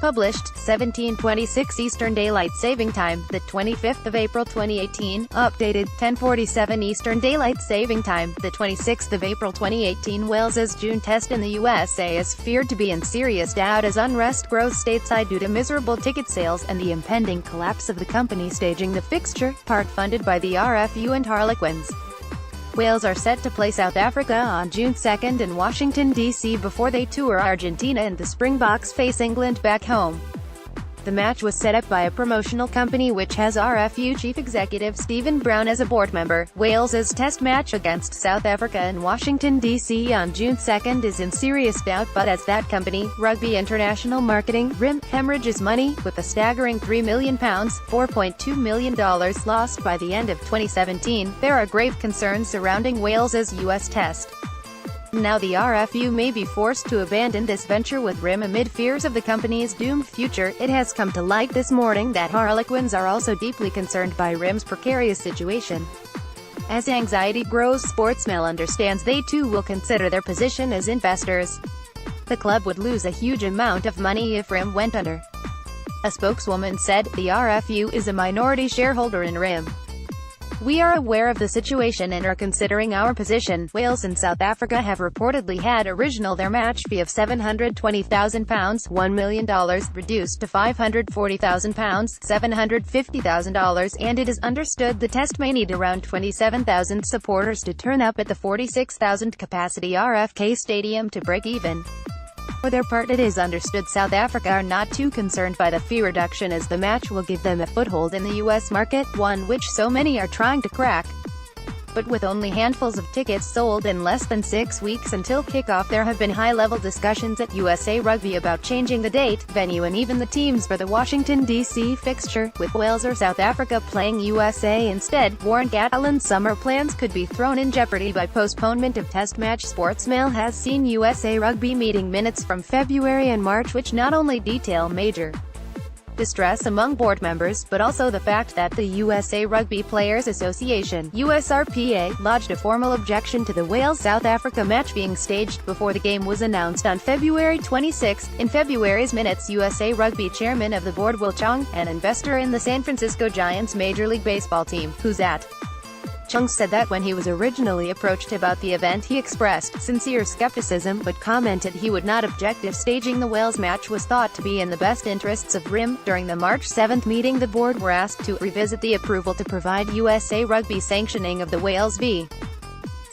Published, 17:26 Eastern Daylight Saving Time, the 25th of April 2018. Updated, 10:47 Eastern Daylight Saving Time, the 26th of April 2018. Wales's June test in the USA is feared to be in serious doubt as unrest grows stateside due to miserable ticket sales and the impending collapse of the company staging the fixture, part funded by the RFU and Harlequins. Wales are set to play South Africa on June 2 in Washington, D.C. before they tour Argentina and the Springboks face England back home. The match was set up by a promotional company which has RFU Chief Executive Stephen Brown as a board member. Wales's test match against South Africa in Washington, D.C. on June 2 is in serious doubt, but as that company, Rugby International Marketing, RIM, hemorrhages money, with a staggering £3 million, $4.2 million lost by the end of 2017, there are grave concerns surrounding Wales's US test. Now the RFU may be forced to abandon this venture with RIM amid fears of the company's doomed future. It has come to light this morning that Harlequins are also deeply concerned by RIM's precarious situation. As anxiety grows, Sportsmail understands they too will consider their position as investors. The club would lose a huge amount of money if RIM went under. A spokeswoman said, "The RFU is a minority shareholder in RIM. We are aware of the situation and are considering our position." Wales and South Africa have reportedly had their match fee of £720,000, $1 million, reduced to £540,000, $750,000, and it is understood the test may need around 27,000 supporters to turn up at the 46,000 capacity RFK Stadium to break even. For their part, it is understood South Africa are not too concerned by the fee reduction as the match will give them a foothold in the US market, one which so many are trying to crack. But with only handfuls of tickets sold in less than 6 weeks until kickoff, there have been high-level discussions at USA Rugby about changing the date, venue and even the teams for the Washington, D.C. fixture, with Wales or South Africa playing USA instead. Warren Gatland's summer plans could be thrown in jeopardy by postponement of test match. Sportsmail has seen USA Rugby meeting minutes from February and March which not only detail major distress among board members, but also the fact that the USA Rugby Players Association (USRPA) lodged a formal objection to the Wales-South Africa match being staged before the game was announced on February 26. In February's minutes, USA Rugby chairman of the board Will Chong, an investor in the San Francisco Giants Major League Baseball team, who's at Chung, said that when he was originally approached about the event he expressed sincere skepticism, but commented he would not object if staging the Wales match was thought to be in the best interests of RIM. During the March 7 meeting, the board were asked to revisit the approval to provide USA Rugby sanctioning of the Wales v.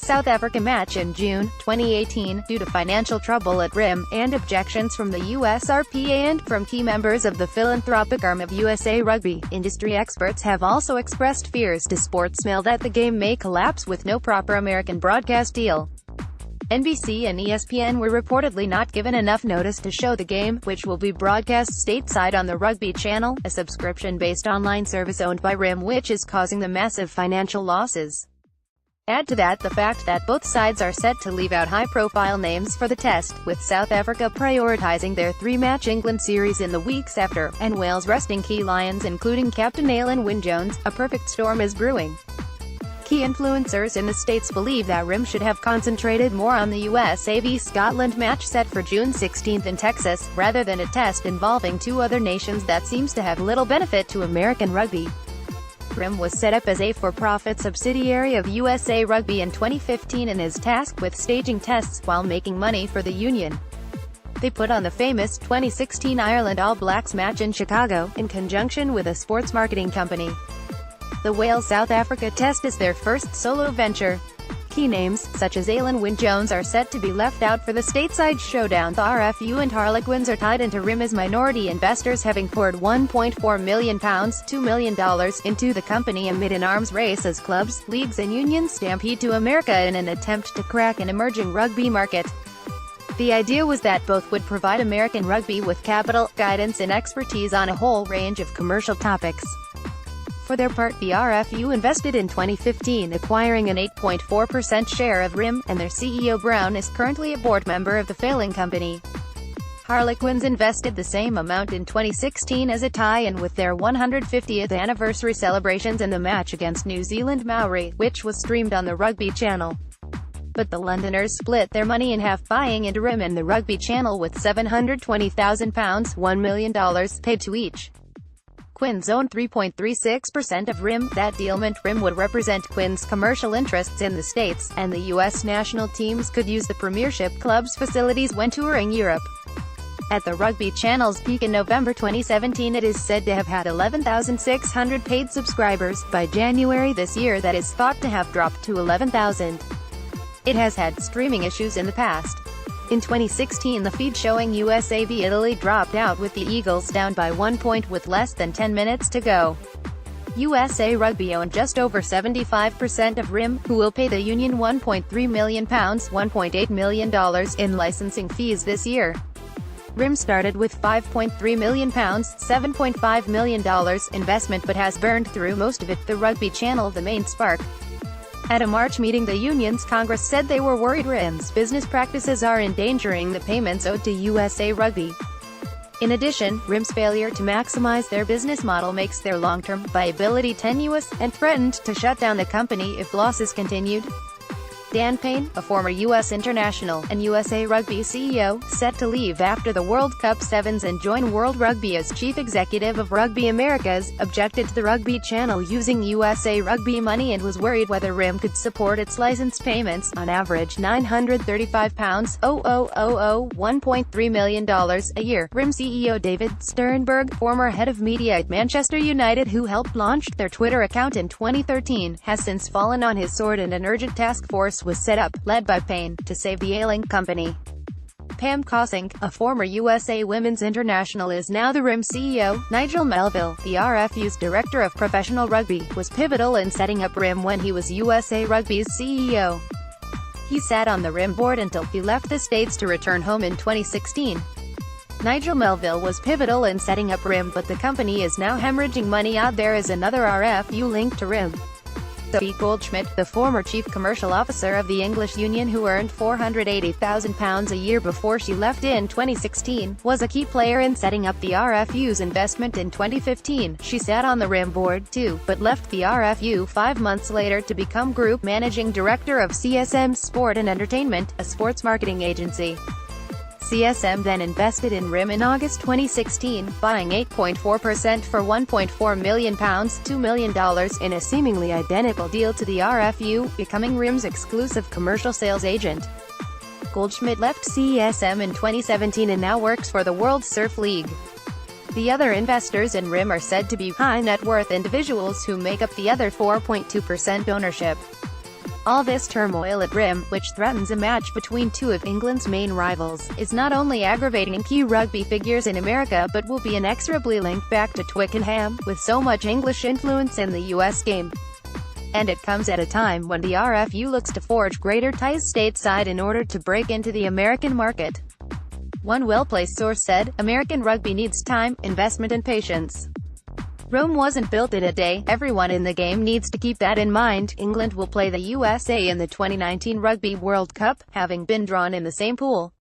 South Africa match in June 2018, due to financial trouble at RIM, and objections from the USRPA and from key members of the philanthropic arm of USA Rugby. Industry experts have also expressed fears to Sportsmail that the game may collapse with no proper American broadcast deal. NBC and ESPN were reportedly not given enough notice to show the game, which will be broadcast stateside on the Rugby Channel, a subscription-based online service owned by RIM which is causing the massive financial losses. Add to that the fact that both sides are set to leave out high-profile names for the test, with South Africa prioritizing their three-match England series in the weeks after, and Wales resting key lions including captain Alan Wynne-Jones. A perfect storm is brewing. Key influencers in the States believe that RIM should have concentrated more on the USA v Scotland match set for June 16 in Texas, rather than a test involving two other nations that seems to have little benefit to American rugby. RIM was set up as a for-profit subsidiary of USA Rugby in 2015 and is tasked with staging tests while making money for the union. They put on the famous 2016 Ireland All Blacks match in Chicago, in conjunction with a sports marketing company. The Wales-South Africa test is their first solo venture. Key names, such as Alan Wynne-Jones, are set to be left out for the stateside showdown. The RFU and Harlequins are tied into RIM as minority investors, having poured £1.4 million, $2 million, into the company amid an arms race as clubs, leagues and unions stampede to America in an attempt to crack an emerging rugby market. The idea was that both would provide American rugby with capital, guidance and expertise on a whole range of commercial topics. For their part, the RFU invested in 2015, acquiring an 8.4% share of RIM, and their CEO Brown is currently a board member of the failing company. Harlequins invested the same amount in 2016 as a tie-in with their 150th anniversary celebrations in the match against New Zealand Maori, which was streamed on the Rugby Channel. But the Londoners split their money in half, buying into RIM and the Rugby Channel with £720,000 $1 million paid to each. Quins own 3.36% of RIM. That deal meant RIM would represent Quins' commercial interests in the States, and the U.S. national teams could use the Premiership club's facilities when touring Europe. At the Rugby Channel's peak in November 2017, it is said to have had 11,600 paid subscribers. By January this year, that is thought to have dropped to 11,000. It has had streaming issues in the past. In 2016, the feed showing USA v Italy dropped out with the Eagles down by 1 point with less than 10 minutes to go. USA Rugby owned just over 75% of RIM, who will pay the union £1.3 million $1.8 million in licensing fees this year. RIM started with £5.3 million $7.5 million investment but has burned through most of it. The Rugby Channel, the main spark. At a March meeting, the union's Congress said they were worried RIM's business practices are endangering the payments owed to USA Rugby. In addition, RIM's failure to maximize their business model makes their long-term viability tenuous, and threatened to shut down the company if losses continued. Dan Payne, a former U.S. international and USA Rugby CEO, set to leave after the World Cup Sevens and join World Rugby as chief executive of Rugby Americas, objected to the Rugby Channel using USA Rugby money and was worried whether RIM could support its license payments, on average £935 $1.3 million a year. RIM CEO David Sternberg, former head of media at Manchester United who helped launch their Twitter account in 2013, has since fallen on his sword, and an urgent task force was set up, led by Payne, to save the ailing company. Pam Cossing, a former USA Women's International, is now the RIM CEO. Nigel Melville, the RFU's Director of Professional Rugby, was pivotal in setting up RIM when he was USA Rugby's CEO. He sat on the RIM board until he left the States to return home in 2016. Nigel Melville was pivotal in setting up RIM, but the company is now hemorrhaging money. There is another RFU linked to RIM. Sophie Goldschmidt, the former chief commercial officer of the English Union who earned £480,000 a year before she left in 2016, was a key player in setting up the RFU's investment in 2015. She sat on the RIM board too, but left the RFU 5 months later to become group managing director of CSM Sport and Entertainment, a sports marketing agency. CSM then invested in RIM in August 2016, buying 8.4% for £1.4 million $2 million in a seemingly identical deal to the RFU, becoming RIM's exclusive commercial sales agent. Goldschmidt left CSM in 2017 and now works for the World Surf League. The other investors in RIM are said to be high-net-worth individuals who make up the other 4.2% ownership. All this turmoil at RIM, which threatens a match between two of England's main rivals, is not only aggravating key rugby figures in America but will be inexorably linked back to Twickenham, with so much English influence in the US game. And it comes at a time when the RFU looks to forge greater ties stateside in order to break into the American market. One well-placed source said, "American rugby needs time, investment and patience. Rome wasn't built in a day. Everyone in the game needs to keep that in mind." England will play the USA in the 2019 Rugby World Cup, having been drawn in the same pool.